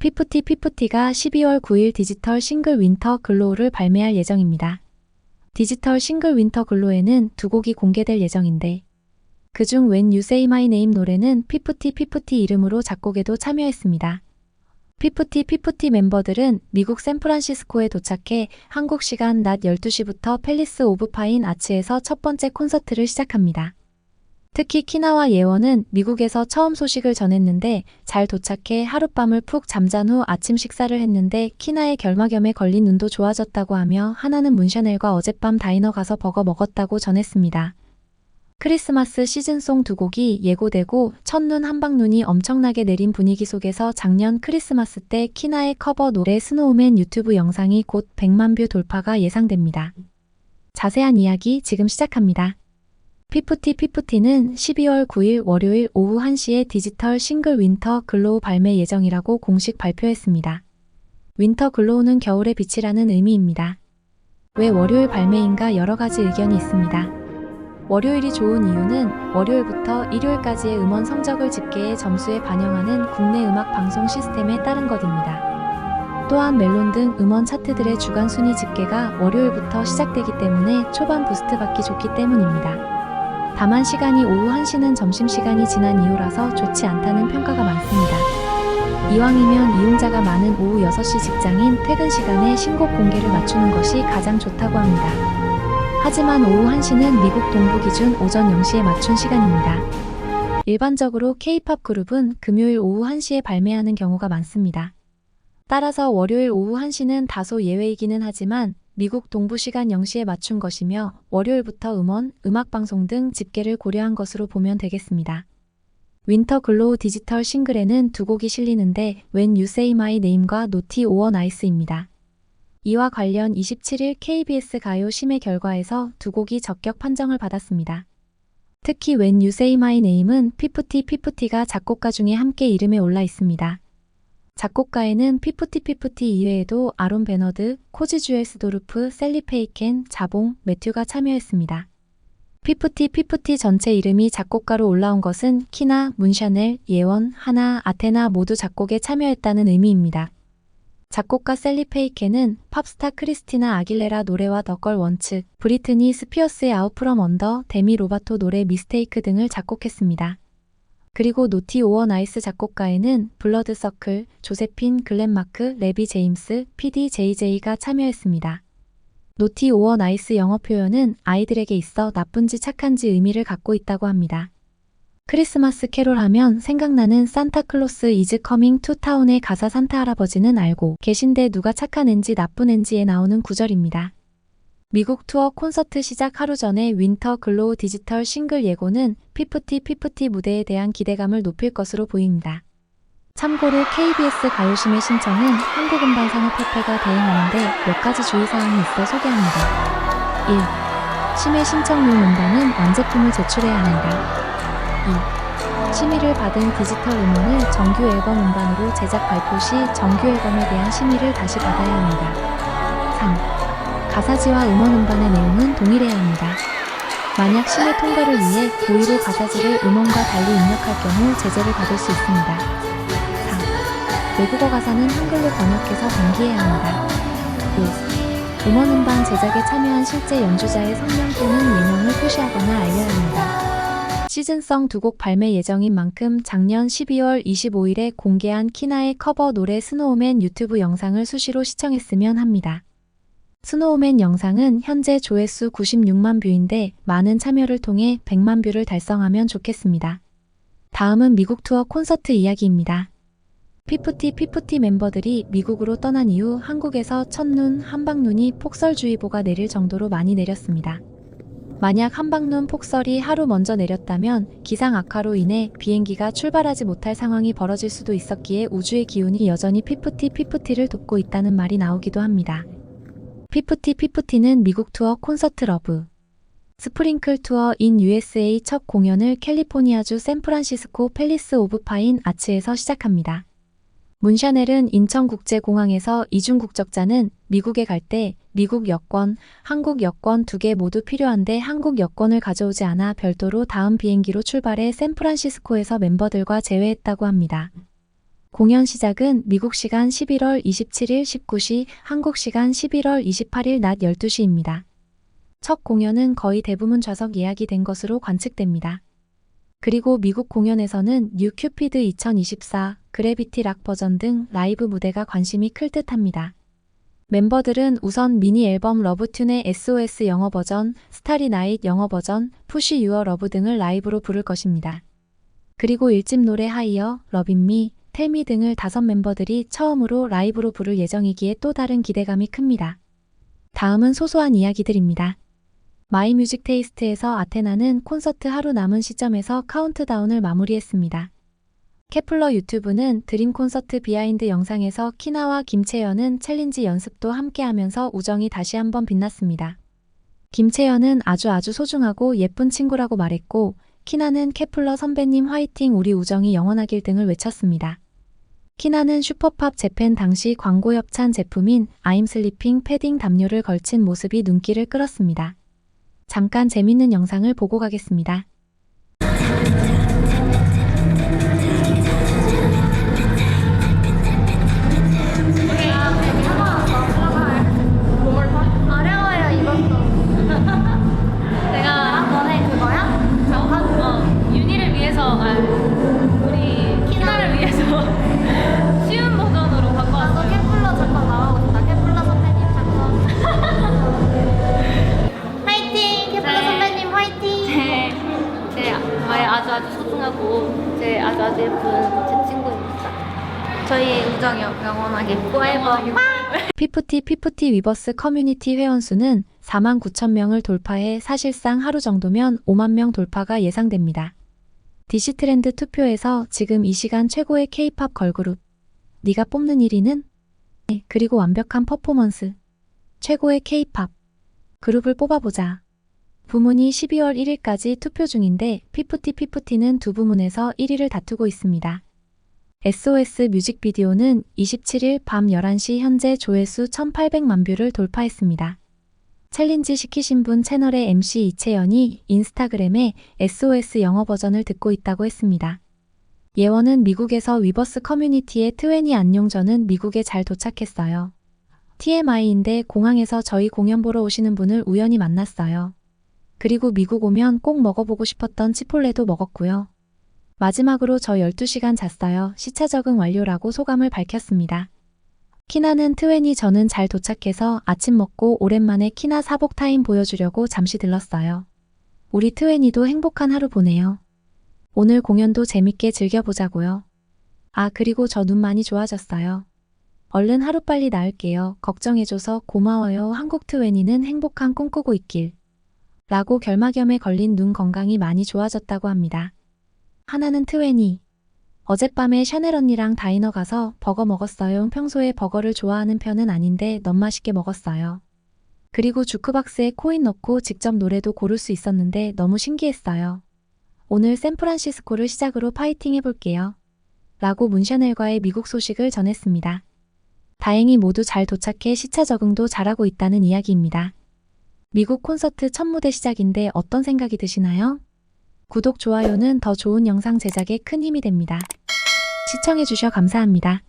피프티가 12월 9일 디지털 싱글 윈터 글로우를 발매할 예정입니다. 디지털 싱글 윈터 글로우에는 두 곡이 공개될 예정인데 그중 When You Say My Name 노래는 피프티 이름으로 작곡에도 참여했습니다. 피프티 멤버들은 미국 샌프란시스코에 도착해 한국 시간 낮 12시부터 팰리스 오브 파인 아츠에서 첫 번째 콘서트를 시작합니다. 특히 키나와 예원은 미국에서 처음 소식을 전했는데 잘 도착해 하룻밤을 푹 잠잔 후 아침 식사를 했는데 키나의 결막염에 걸린 눈도 좋아졌다고 하며 하나는 문샤넬과 어젯밤 다이너 가서 버거 먹었다고 전했습니다. 크리스마스 시즌송 두 곡이 예고되고 첫눈 한방눈이 엄청나게 내린 분위기 속에서 작년 크리스마스 때 키나의 커버 노래 스노우맨 유튜브 영상이 곧 100만 뷰 돌파가 예상됩니다. 자세한 이야기 지금 시작합니다. 피프티는 12월 9일 월요일 오후 1시에 디지털 싱글 윈터 글로우 발매 예정이라고 공식 발표했습니다. 윈터 글로우는 겨울의 빛이라는 의미입니다. 왜 월요일 발매인가 여러 가지 의견이 있습니다. 월요일이 좋은 이유는 월요일부터 일요일까지의 음원 성적을 집계해 점수에 반영하는 국내 음악 방송 시스템에 따른 것입니다. 또한 멜론 등 음원 차트들의 주간 순위 집계가 월요일부터 시작되기 때문에 초반 부스트 받기 좋기 때문입니다. 다만 시간이 오후 1시는 점심시간이 지난 이후라서 좋지 않다는 평가가 많습니다. 이왕이면 이용자가 많은 오후 6시 직장인 퇴근 시간에 신곡 공개를 맞추는 것이 가장 좋다고 합니다. 하지만 오후 1시는 미국 동부 기준 오전 0시에 맞춘 시간입니다. 일반적으로 K-팝 그룹은 금요일 오후 1시에 발매하는 경우가 많습니다. 따라서 월요일 오후 1시는 다소 예외이기는 하지만 미국 동부 시간 0시에 맞춘 것이며 월요일부터 음원, 음악방송 등 집계를 고려한 것으로 보면 되겠습니다. 윈터 글로우 디지털 싱글에는 두 곡이 실리는데 When You Say My Name과 Naughty or Nice입니다. 이와 관련 27일 KBS 가요 심의 결과에서 두 곡이 적격 판정을 받았습니다. 특히 When You Say My Name은 피프티가 작곡가 중에 함께 이름에 올라 있습니다. 작곡가에는 피프티 이외에도 아론 베너드, 코지 주엘스도르프, 셀리 페이켄, 자봉, 매튜가 참여했습니다. 피프티 전체 이름이 작곡가로 올라온 것은 키나, 문샤넬, 예원, 하나, 아테나 모두 작곡에 참여했다는 의미입니다. 작곡가 셀리 페이켄은 팝스타 크리스티나 아길레라 노래와 더 걸 원츠, 브리트니 스피어스의 아웃 프롬 언더, 데미 로바토 노래 미스테이크 등을 작곡했습니다. 그리고 노티 오어 나이스 작곡가에는 블러드 서클, 조세핀 글렌마크, 레비 제임스, PD JJ가 참여했습니다. 노티 오어 나이스 영어 표현은 아이들에게 있어 나쁜지 착한지 의미를 갖고 있다고 합니다. 크리스마스 캐롤 하면 생각나는 산타클로스 이즈 커밍 투 타운의 가사 산타 할아버지는 알고 계신데 누가 착한 앤지 나쁜 앤지에 나오는 구절입니다. 미국 투어 콘서트 시작 하루 전에 윈터 글로우 디지털 싱글 예고는 피프티 무대에 대한 기대감을 높일 것으로 보입니다. 참고로 KBS 가요심의 신청은 한국음반산업협회가 대행하는데 몇 가지 주의사항이 있어 소개합니다. 1. 심의 신청률 문단은 완제품을 제출해야 합니다. 2. 심의를 받은 디지털 음원을 정규 앨범 음반으로 제작 발표 시 정규 앨범에 대한 심의를 다시 받아야 합니다. 3. 가사지와 음원 음반의 내용은 동일해야 합니다. 만약 심의 통과를 위해 고의로 가사지를 음원과 달리 입력할 경우 제재를 받을 수 있습니다. 4. 외국어 가사는 한글로 번역해서 공개해야 합니다. 5. 음원 음반 제작에 참여한 실제 연주자의 성명 또는 예명을 표시하거나 알려야 합니다. 시즌송 두 곡 발매 예정인 만큼 작년 12월 25일에 공개한 키나의 커버 노래 스노우맨 유튜브 영상을 수시로 시청했으면 합니다. 스노우맨 영상은 현재 조회수 96만 뷰인데 많은 참여를 통해 100만 뷰를 달성하면 좋겠습니다. 다음은 미국 투어 콘서트 이야기입니다. 피프티 멤버들이 미국으로 떠난 이후 한국에서 첫눈, 한방눈이 폭설주의보가 내릴 정도로 많이 내렸습니다. 만약 한방눈 폭설이 하루 먼저 내렸다면 기상 악화로 인해 비행기가 출발하지 못할 상황이 벌어질 수도 있었기에 우주의 기운이 여전히 피프티를 돕고 있다는 말이 나오기도 합니다. 피프티는 미국 투어 콘서트 러브 스프링클 투어 인 USA 첫 공연을 캘리포니아주 샌프란시스코 팰리스 오브 파인 아츠에서 시작합니다. 문샤넬은 인천국제공항에서 이중국적자는 미국에 갈 때 미국 여권, 한국 여권 두 개 모두 필요한데 한국 여권을 가져오지 않아 별도로 다음 비행기로 출발해 샌프란시스코에서 멤버들과 재회했다고 합니다. 공연 시작은 미국 시간 11월 27일 19시, 한국 시간 11월 28일 낮 12시입니다. 첫 공연은 거의 대부분 좌석 예약이 된 것으로 관측됩니다. 그리고 미국 공연에서는 뉴 큐피드 2024, 그래비티 락 버전 등 라이브 무대가 관심이 클 듯합니다. 멤버들은 우선 미니 앨범 러브튠의 SOS 영어 버전, 스타리 나잇 영어 버전, 푸시 유어 러브 등을 라이브로 부를 것입니다. 그리고 1집 노래 하이어, 러빈 미, 텔미 등을 5멤버들이 처음으로 라이브로 부를 예정이기에 또 다른 기대감이 큽니다. 다음은 소소한 이야기들입니다. 마이 뮤직 테이스트에서 아테나는 콘서트 하루 남은 시점에서 카운트다운을 마무리했습니다. 케플러 유튜브는 드림 콘서트 비하인드 영상에서 키나와 김채연은 챌린지 연습도 함께하면서 우정이 다시 한번 빛났습니다. 김채연은 아주 소중하고 예쁜 친구라고 말했고, 키나는 케플러 선배님 화이팅 우리 우정이 영원하길 등을 외쳤습니다. 키나는 슈퍼팝 재팬 당시 광고 협찬 제품인 I'm Sleeping 패딩 담요를 걸친 모습이 눈길을 끌었습니다. 잠깐 재밌는 영상을 보고 가겠습니다. 어려워요 이것도. 내가 너네 그거야? 윤희를 위해서 우리 키나를 위해서 쉬운 버전으로 나도 바꿔왔어요. 케플러 잠깐 나가고 싶다. 케플러 선배님 잠깐. 화이팅! 케플러 네. 선배님 화이팅! 제 저의 아주 소중하고 제 아주 예쁜 제 친구입니다. 저희의 우정이 영원하게 forever. 피프티 위버스 커뮤니티 회원수는 49,000명을 돌파해 사실상 하루 정도면 5만 명 돌파가 예상됩니다. 디시트렌드 투표에서 지금 이 시간 최고의 K-팝 걸그룹 네가 뽑는 1위는? 그리고 완벽한 퍼포먼스 최고의 K-팝 그룹을 뽑아보자. 부문이 12월 1일까지 투표 중인데 피프티는 두 부문에서 1위를 다투고 있습니다. SOS 뮤직비디오는 27일 밤 11시 현재 조회수 1,800만 뷰를 돌파했습니다. 챌린지 시키신 분 채널의 MC 이채연이 인스타그램에 SOS 영어 버전을 듣고 있다고 했습니다. 예원은 미국에서 위버스 커뮤니티의 트웬이 안녕 저는 미국에 잘 도착했어요. TMI인데 공항에서 저희 공연 보러 오시는 분을 우연히 만났어요. 그리고 미국 오면 꼭 먹어보고 싶었던 치폴레도 먹었고요. 마지막으로 저 12시간 잤어요. 시차 적응 완료라고 소감을 밝혔습니다. 키나는 트웬이 저는 잘 도착해서 아침 먹고 오랜만에 키나 사복 타임 보여주려고 잠시 들렀어요. 우리 트웬이도 행복한 하루 보내요. 오늘 공연도 재밌게 즐겨보자고요. 아 그리고 저 눈 많이 좋아졌어요. 얼른 하루빨리 나을게요. 걱정해줘서 고마워요. 한국 트웬이는 행복한 꿈 꾸고 있길. 라고 결막염에 걸린 눈 건강이 많이 좋아졌다고 합니다. 하나는 트웬이. 어젯밤에 샤넬 언니랑 다이너 가서 버거 먹었어요. 평소에 버거를 좋아하는 편은 아닌데 너무 맛있게 먹었어요. 그리고 주크박스에 코인 넣고 직접 노래도 고를 수 있었는데 너무 신기했어요. 오늘 샌프란시스코를 시작으로 파이팅 해볼게요. 라고 문샤넬과의 미국 소식을 전했습니다. 다행히 모두 잘 도착해 시차 적응도 잘하고 있다는 이야기입니다. 미국 콘서트 첫 무대 시작인데 어떤 생각이 드시나요? 구독, 좋아요는 더 좋은 영상 제작에 큰 힘이 됩니다. 시청해주셔 감사합니다.